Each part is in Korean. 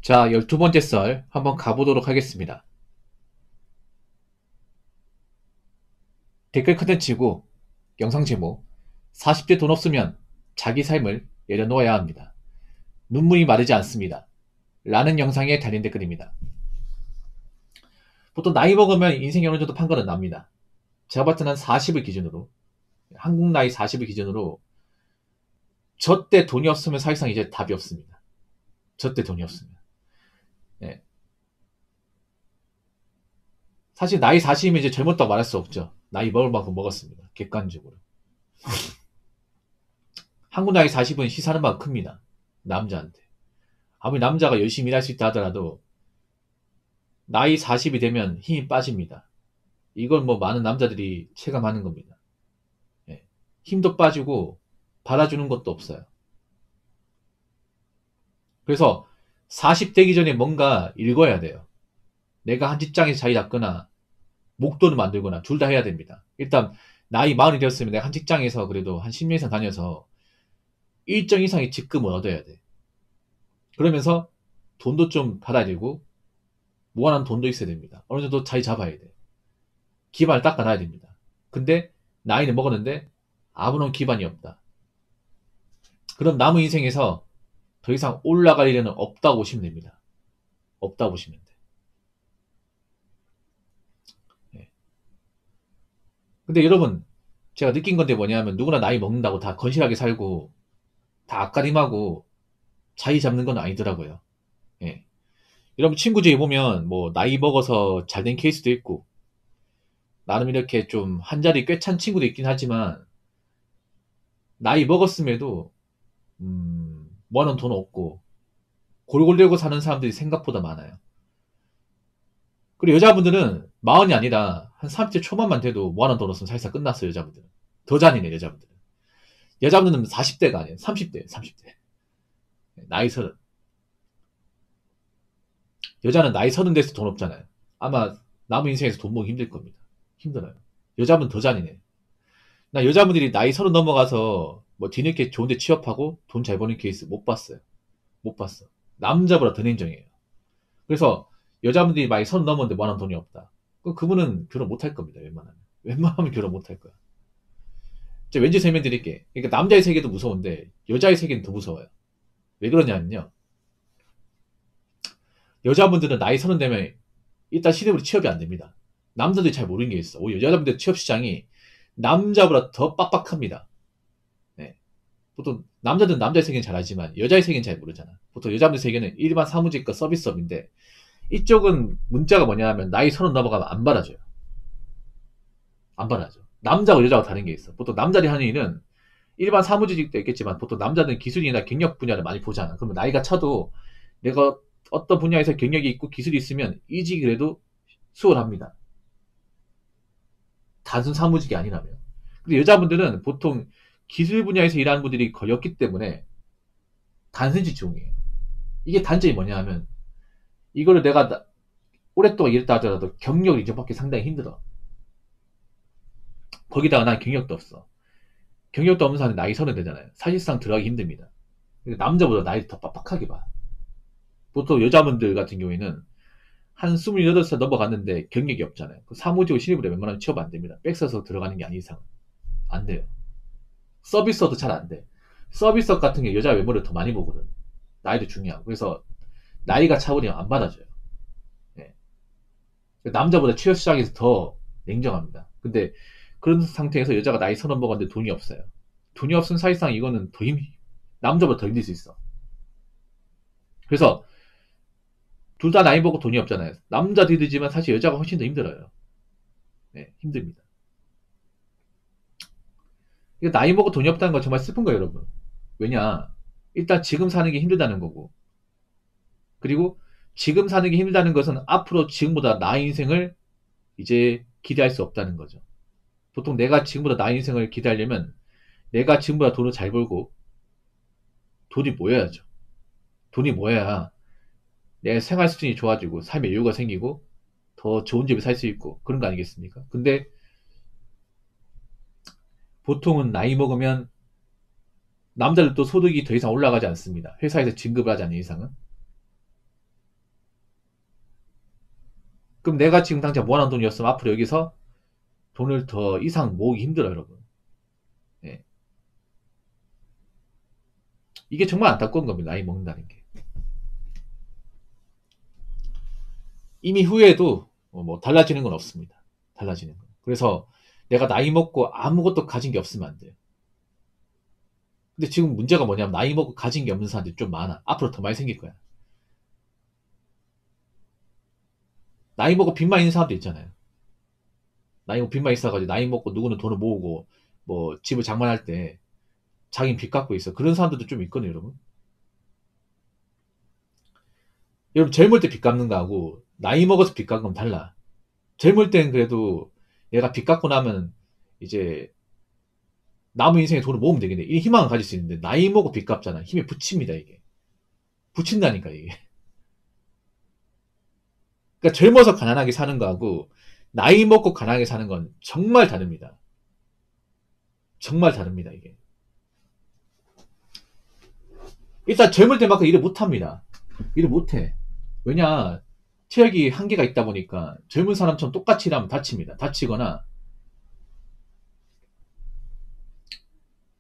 자, 12번째 썰 한번 가보도록 하겠습니다. 댓글 컨텐츠고 영상 제목 40대 돈 없으면 자기 삶을 내려놓아야 합니다. 눈물이 마르지 않습니다. 라는 영상에 달린 댓글입니다. 보통 나이 먹으면 인생이 어느 정도 판가는 납니다. 제가 봤을 때는 40을 기준으로, 한국 나이 40을 기준으로 저 때 돈이 없으면 사실상 이제 답이 없습니다. 저 때 돈이 없으면. 네. 사실 나이 40이면 이제 젊었다고 말할 수 없죠. 나이 먹을 만큼 먹었습니다. 객관적으로. 한국 나이 40은 시사하는 바가 큽니다. 남자한테. 아무리 남자가 열심히 일할 수 있다 하더라도 나이 40이 되면 힘이 빠집니다. 이건 뭐 많은 남자들이 체감하는 겁니다. 예. 힘도 빠지고 받아주는 것도 없어요. 그래서 40 되기 전에 뭔가 읽어야 돼요. 내가 한 직장에서 자리 잡거나 목돈을 만들거나 둘 다 해야 됩니다. 일단 나이 40이 되었으면 내가 한 직장에서 그래도 한 10년 이상 다녀서 일정 이상의 직급을 얻어야 돼. 그러면서 돈도 좀 받아야 되고 무한한 돈도 있어야 됩니다. 어느 정도 자리 잡아야 돼. 기반을 딱 깔아야 됩니다. 근데 나이는 먹었는데 아무런 기반이 없다. 그럼 남은 인생에서 더 이상 올라갈 일은 없다고 보시면 됩니다. 없다고 보시면 돼. 네. 근데 여러분, 제가 느낀 건데 뭐냐면 누구나 나이 먹는다고 다 건실하게 살고 다 앞가림하고 자리 잡는 건 아니더라고요. 예. 여러분 친구 중에 보면 뭐 나이 먹어서 잘 된 케이스도 있고 나름 이렇게 좀 한 자리 꽤 찬 친구도 있긴 하지만 나이 먹었음에도 모아놓은 돈 없고 골골대고 사는 사람들이 생각보다 많아요. 그리고 여자분들은 40이 아니라 한 30대 초반만 돼도 모아놓은 돈 없으면 사실상 끝났어요. 여자분들은. 더 잔인해 여자분들은. 여자분들은 40대가 아니에요. 30대 30대. 나이 30. 여자는 나이 30 돼서 돈 없잖아요. 아마 남은 인생에서 돈 모으기 힘들 겁니다. 힘들어요. 여자분 더 잔인해. 나 여자분들이 나이 30 넘어가서 뭐 뒤늦게 좋은데 취업하고 돈 잘 버는 케이스 못 봤어요. 못 봤어. 남자보다 더 냉정해요. 그래서 여자분들이 만약 30 넘었는데 뭐하는 돈이 없다. 그럼 그분은 결혼 못 할 겁니다. 웬만하면. 웬만하면 결혼 못 할 거야. 제가 왠지 설명드릴게. 그러니까 남자의 세계도 무서운데 여자의 세계는 더 무서워요. 왜 그러냐면요. 여자분들은 나이 30 되면 일단 시대으로 취업이 안 됩니다. 남자들이 잘 모르는 게 있어. 오히려 여자분들 취업 시장이 남자보다 더 빡빡합니다. 네. 보통 남자들은 남자의 세계는 잘 알지만 여자의 세계는 잘 모르잖아. 보통 여자분들 세계는 일반 사무직과 서비스업인데 이쪽은 문자가 뭐냐 하면 나이 30 넘어가면 안 받아줘요. 안 받아줘. 남자와 여자가 다른 게 있어. 보통 남자들이 하는 일은 일반 사무직도 있겠지만 보통 남자들은 기술이나 경력 분야를 많이 보잖아. 그러면 나이가 차도 내가 어떤 분야에서 경력이 있고 기술이 있으면 이직이 그래도 수월합니다. 단순 사무직이 아니라면. 근데 여자분들은 보통 기술 분야에서 일하는 분들이 거의 없기 때문에 단순 직종이에요. 이게 단점이 뭐냐 하면 이거를 내가 오랫동안 일했다 하더라도 경력을 인정받기 상당히 힘들어. 거기다가 난 경력도 없어. 경력도 없는 사람이 나이 30 되잖아요. 사실상 들어가기 힘듭니다. 남자보다 나이 더 빡빡하게 봐. 보통 여자분들 같은 경우에는 한 28살 넘어갔는데 경력이 없잖아요. 그 사무직을 신입을 해 웬만하면 취업 안 됩니다. 백 써서 들어가는 게 아닌 이상. 안 돼요. 서비스업도 잘 안 돼. 서비스업 같은 게 여자 외모를 더 많이 보거든. 나이도 중요하고. 그래서 나이가 차버리면 안 받아줘요. 네. 남자보다 취업 시장에서 더 냉정합니다. 근데 그런 상태에서 여자가 나이 30 먹었는데 돈이 없어요. 돈이 없으면 사실상 이거는 남자보다 더 힘들 수 있어. 그래서 둘 다 나이 먹고 돈이 없잖아요. 남자도 힘들지만 사실 여자가 훨씬 더 힘들어요. 네, 힘듭니다. 이거 나이 먹고 돈이 없다는 건 정말 슬픈 거예요, 여러분. 왜냐? 일단 지금 사는 게 힘들다는 거고. 그리고 지금 사는 게 힘들다는 것은 앞으로 지금보다 나은 인생을 이제 기대할 수 없다는 거죠. 보통 내가 지금보다 나은 인생을 기대하려면 내가 지금보다 돈을 잘 벌고 돈이 모여야죠. 돈이 모여야 내 생활 수준이 좋아지고 삶의 여유가 생기고 더 좋은 집에 살 수 있고 그런 거 아니겠습니까? 근데 보통은 나이 먹으면 남자들도 소득이 더 이상 올라가지 않습니다. 회사에서 진급을 하지 않는 이상은. 그럼 내가 지금 당장 모아놓은 돈이었으면 앞으로 여기서 돈을 더 이상 모으기 힘들어요, 여러분. 예. 이게 정말 안타까운 겁니다. 나이 먹는다는 게. 이미 후회해도 뭐 달라지는 건 없습니다. 달라지는 건. 그래서 내가 나이 먹고 아무것도 가진 게 없으면 안 돼요. 근데 지금 문제가 뭐냐면 나이 먹고 가진 게 없는 사람들이 좀 많아. 앞으로 더 많이 생길 거야. 나이 먹고 빚만 있는 사람도 있잖아요. 나이 먹고 빚만 있어가지고 나이 먹고 누구는 돈을 모으고 뭐 집을 장만할 때 자기는 빚 갖고 있어. 그런 사람들도 좀 있거든요, 여러분. 여러분 젊을 때 빚 갚는 거하고 나이 먹어서 빚 갚는 건 달라. 젊을 땐 그래도 내가 빚 갚고 나면 이제 남은 인생에 돈을 모으면 되겠네. 이 희망을 가질 수 있는데 나이 먹고 빚 갚잖아. 힘에 부칩니다, 이게. 부친다니까, 이게. 그러니까 젊어서 가난하게 사는 거하고 나이 먹고 가난하게 사는 건 정말 다릅니다. 정말 다릅니다, 이게. 일단 젊을 때만큼 일을 못합니다. 일을 못해. 왜냐, 체력이 한계가 있다 보니까 젊은 사람처럼 똑같이 일하면 다칩니다. 다치거나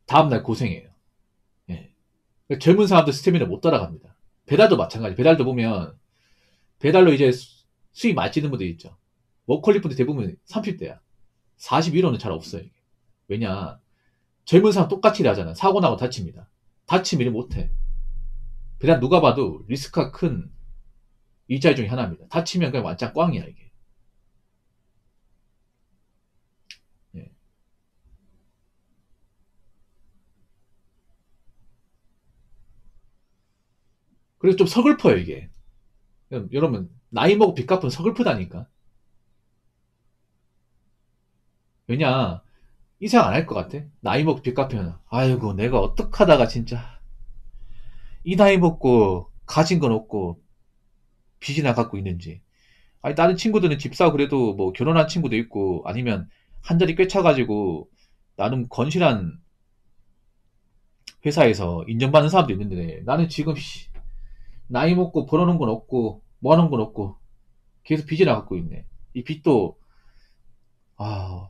다음날 고생해요. 예. 그러니까 젊은 사람들 스태미나 못 따라갑니다. 배달도 마찬가지. 배달도 보면 배달로 이제 수입 많이 찌는 분들 있죠. 워컬리프트 대부분 30대야. 41호는 잘 없어요. 이게. 왜냐, 젊은 사람 똑같이 일하잖아. 사고 나고 다칩니다. 다치면 일 못해. 배달 누가 봐도 리스크가 큰 일자리 중에 하나입니다. 다치면 그냥 완전 꽝이야, 이게. 예. 그래서 좀 서글퍼요, 이게. 여러분, 나이 먹고 빚 갚으면 서글프다니까. 왜냐, 이 생각 안 할 것 같아? 나이 먹고 빚 갚으면, 아이고, 내가 어떡하다가 진짜, 이 나이 먹고 가진 건 없고, 빚이나 갖고 있는지. 아니, 다른 친구들은 집 사고 그래도 뭐 결혼한 친구도 있고, 아니면 한 자리 꿰차가지고, 나름 건실한 회사에서 인정받는 사람도 있는데, 나는 지금, 나이 먹고 벌어놓은 건 없고, 모아놓은 건 없고, 계속 빚이나 갖고 있네. 이 빚도, 아,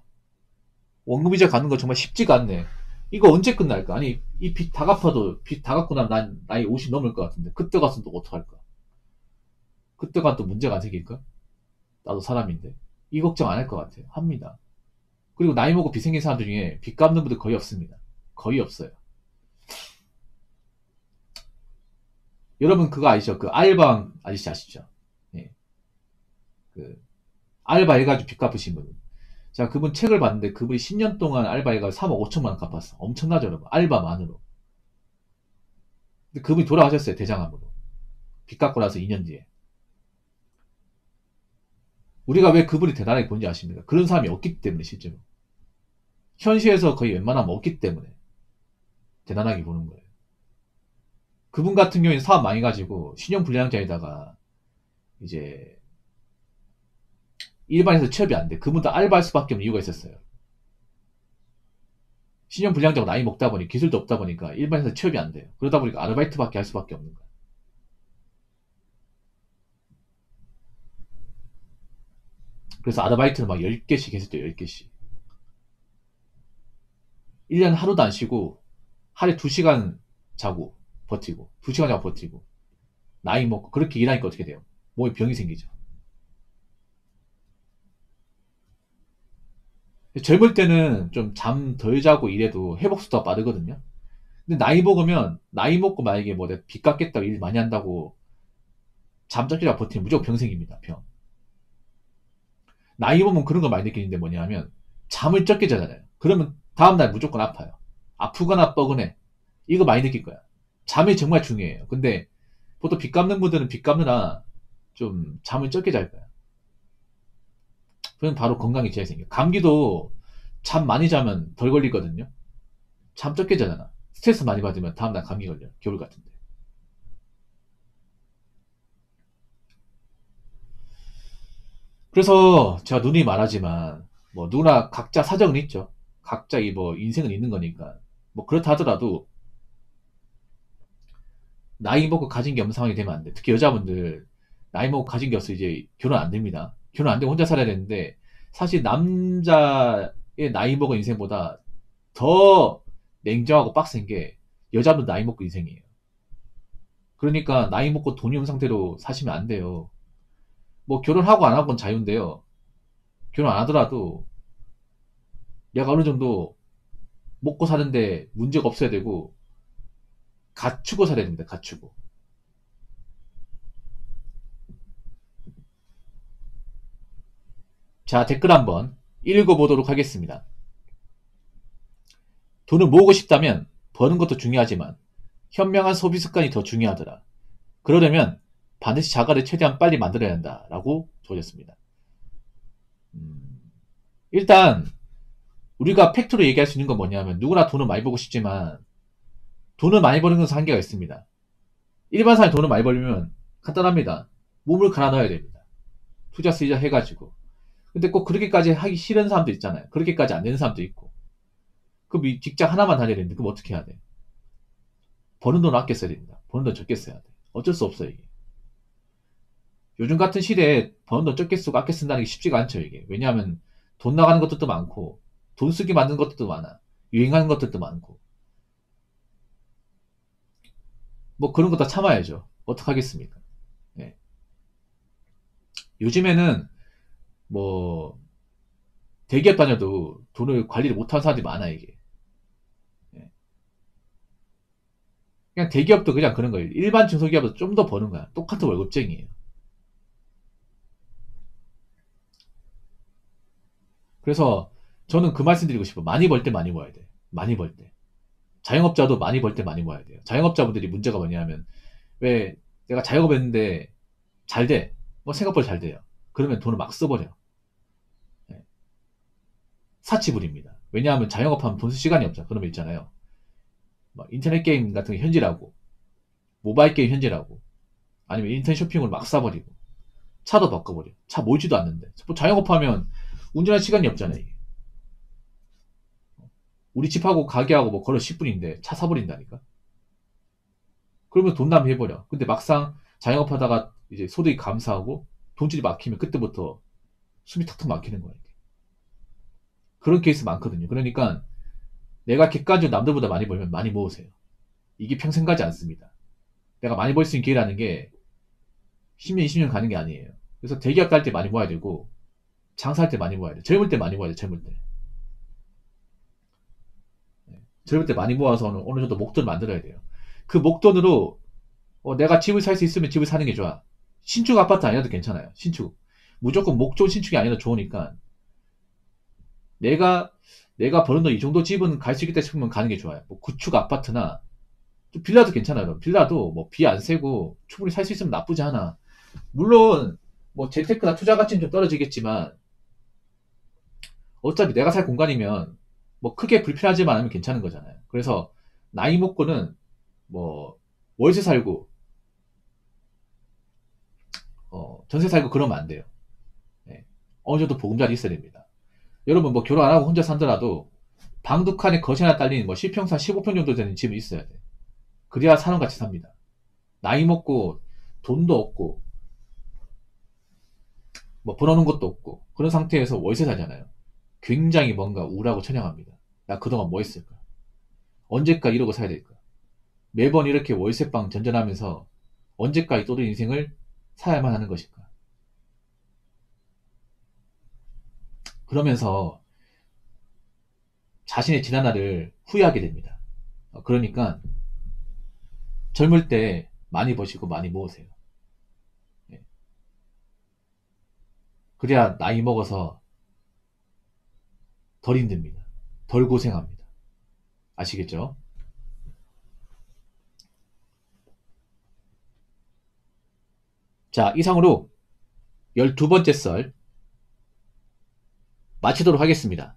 원금이자 갚는 거 정말 쉽지가 않네. 이거 언제 끝날까? 아니, 이 빚 다 갚아도 빚 다 갚고 나면 난 나이 50 넘을 것 같은데, 그때 가서 또 어떡할까? 그때 가또 문제가 안 생길까? 나도 사람인데. 이 걱정 안 할 것 같아요. 합니다. 그리고 나이 먹고 빚 생긴 사람들 중에 빚 갚는 분들 거의 없습니다. 거의 없어요. 여러분 그거 아시죠? 그 알방 아저씨 아시죠? 예. 그 알바 해가지고 빚 갚으신 분. 자, 그분 책을 봤는데 그분이 10년 동안 알바해가 3억 5천만 원 갚았어. 엄청나죠, 여러분? 알바만으로. 근데 그분이 돌아가셨어요, 대장암으로. 빚 갚고 나서 2년 뒤에. 우리가 왜 그분이 대단하게 본지 아십니까? 그런 사람이 없기 때문에, 실제로. 현실에서 거의 웬만하면 없기 때문에 대단하게 보는 거예요. 그분 같은 경우에는 사업 많이 가지고 신용불량자에다가 이제 일반에서 취업이 안 돼. 그분도 알바할 수밖에 없는 이유가 있었어요. 신용불량자고 나이 먹다 보니 기술도 없다 보니까 일반에서 취업이 안 돼요. 그러다 보니까 아르바이트밖에 할 수밖에 없는 거예요. 그래서 아르바이트를 막 10개씩 했었죠, 10개씩. 1년 하루도 안 쉬고 하루에 2시간 자고 버티고 2시간 자고 버티고 나이 먹고 그렇게 일하니까 어떻게 돼요? 몸에 병이 생기죠. 젊을 때는 좀 잠 덜 자고 이래도 회복 속도가 빠르거든요. 근데 나이 먹으면 나이 먹고 만약에 뭐 내가 빚 갚겠다고 일 많이 한다고 잠 적게 자고 버티면 무조건 병 생깁니다. 병. 나이 먹으면 그런 거 많이 느끼는데 뭐냐면 잠을 적게 자잖아요. 그러면 다음날 무조건 아파요. 아프거나 뻐근해. 이거 많이 느낄 거야. 잠이 정말 중요해요. 근데 보통 빚 갚는 분들은 빚 갚느라 좀 잠을 적게 잘 거야. 그럼 바로 건강이 제일 생겨. 감기도 잠 많이 자면 덜 걸리거든요. 잠 적게 자잖아. 스트레스 많이 받으면 다음날 감기 걸려요. 겨울 같은데. 그래서 제가 누누이 말하지만 뭐 누구나 각자 사정은 있죠. 각자 이 뭐 인생은 있는 거니까. 뭐 그렇다 하더라도 나이 먹고 가진 게 없는 상황이 되면 안 돼. 특히 여자분들 나이 먹고 가진 게 없어 이제 결혼 안 됩니다. 결혼 안 되고 혼자 살아야 되는데, 사실 남자의 나이 먹은 인생보다 더 냉정하고 빡센 게 여자분 나이 먹고 인생이에요. 그러니까 나이 먹고 돈이 없는 상태로 사시면 안 돼요. 뭐 결혼하고 안 하고는 자유인데요. 결혼 안 하더라도 내가 어느 정도 먹고 사는데 문제가 없어야 되고 갖추고 살아야 됩니다. 갖추고. 자, 댓글 한번 읽어보도록 하겠습니다. 돈을 모으고 싶다면 버는 것도 중요하지만 현명한 소비 습관이 더 중요하더라. 그러려면 반드시 자가를 최대한 빨리 만들어야 한다. 라고 적어졌습니다. 일단 우리가 팩트로 얘기할 수 있는 건 뭐냐면 누구나 돈을 많이 벌고 싶지만 돈을 많이 버는 것은 한계가 있습니다. 일반 사람이 돈을 많이 벌려면 간단합니다. 몸을 갈아 넣어야 됩니다. 투자 쓰이자 해가지고. 근데 꼭 그렇게까지 하기 싫은 사람도 있잖아요. 그렇게까지 안 되는 사람도 있고. 그럼 이 직장 하나만 다녀야 되는데 그럼 어떻게 해야 돼? 버는 돈 아껴 써야 됩니다. 버는 돈 적게 써야 돼. 어쩔 수 없어요, 이게. 요즘 같은 시대에 버는 돈 적게 쓰고 아껴 쓴다는 게 쉽지가 않죠, 이게. 왜냐하면 돈 나가는 것들도 많고, 돈 쓰게 만드는 것들도 많아. 유행하는 것들도 많고. 뭐 그런 거 다 참아야죠. 어떡하겠습니까? 네. 요즘에는 뭐 대기업 다녀도 돈을 관리를 못하는 사람들이 많아, 이게. 네. 그냥 대기업도 그냥 그런 거예요. 일반 중소기업보다 좀 더 버는 거야. 똑같은 월급쟁이에요. 그래서 저는 그 말씀 드리고 싶어. 많이 벌 때 많이 모아야 돼. 많이 벌 때. 자영업자도 많이 벌 때 많이 모아야 돼요. 자영업자분들이 문제가 뭐냐면, 왜 내가 자영업 했는데 잘 돼. 뭐 생각보다 잘 돼요. 그러면 돈을 막 써버려. 네. 사치불입니다. 왜냐하면 자영업하면 돈 쓸 시간이 없잖아. 그런 거 있잖아요. 막 인터넷 게임 같은 거 현질하고, 모바일 게임 현질하고, 아니면 인터넷 쇼핑으로 막 사버리고, 차도 바꿔버려. 차 몰지도 않는데. 뭐 자영업하면 운전할 시간이 없잖아요. 이게. 우리 집하고 가게하고 뭐 걸어 10분인데 차 사버린다니까. 그러면 돈 낭비해버려. 근데 막상 자영업하다가 이제 소득이 감사하고 돈줄이 막히면 그때부터 숨이 턱턱 막히는 거예요. 그런 케이스 많거든요. 그러니까 내가 객관적으로 남들보다 많이 벌면 많이 모으세요. 이게 평생 가지 않습니다. 내가 많이 벌 수 있는 기회라는 게 10년, 20년 가는 게 아니에요. 그래서 대기업 갈 때 많이 모아야 되고 장사할 때 많이 모아야 돼. 젊을 때 많이 모아야 돼. 젊을 때. 젊을 때 많이 모아서 어느 정도 목돈을 만들어야 돼요. 그 목돈으로 내가 집을 살 수 있으면 집을 사는 게 좋아. 신축 아파트 아니어도 괜찮아요. 신축. 무조건 목 좋은 신축이 아니어도 좋으니까 내가 내가 버는 돈 이 정도 집은 갈 수 있겠다 싶으면 가는 게 좋아요. 뭐 구축 아파트나 좀 빌라도 괜찮아요. 빌라도 뭐 비 안 새고 충분히 살 수 있으면 나쁘지 않아. 물론 뭐 재테크나 투자 가치는 좀 떨어지겠지만 어차피 내가 살 공간이면 뭐 크게 불편하지만 않으면 괜찮은 거잖아요. 그래서 나이 먹고는 뭐 월세 살고 전세 살고 그러면 안 돼요. 예. 어느 정도 보금자리 있어야 됩니다. 여러분 뭐 결혼 안 하고 혼자 산더라도 방 두 칸에 거실 하나 딸린 뭐 10평상 15평 정도 되는 집이 있어야 돼. 그래야 사람같이 삽니다. 나이 먹고 돈도 없고 뭐 벌어놓은 것도 없고 그런 상태에서 월세 살잖아요. 굉장히 뭔가 우울하고 처량합니다. 나 그동안 뭐 했을까? 언제까지 이러고 살야 될까? 매번 이렇게 월세방 전전하면서 언제까지 또래 인생을 살아야만 하는 것일까? 그러면서 자신의 지난 날을 후회하게 됩니다. 그러니까 젊을 때 많이 버시고 많이 모으세요. 예. 그래야 나이 먹어서 덜 힘듭니다. 덜 고생합니다. 아시겠죠? 자, 이상으로 12번째 썰 마치도록 하겠습니다.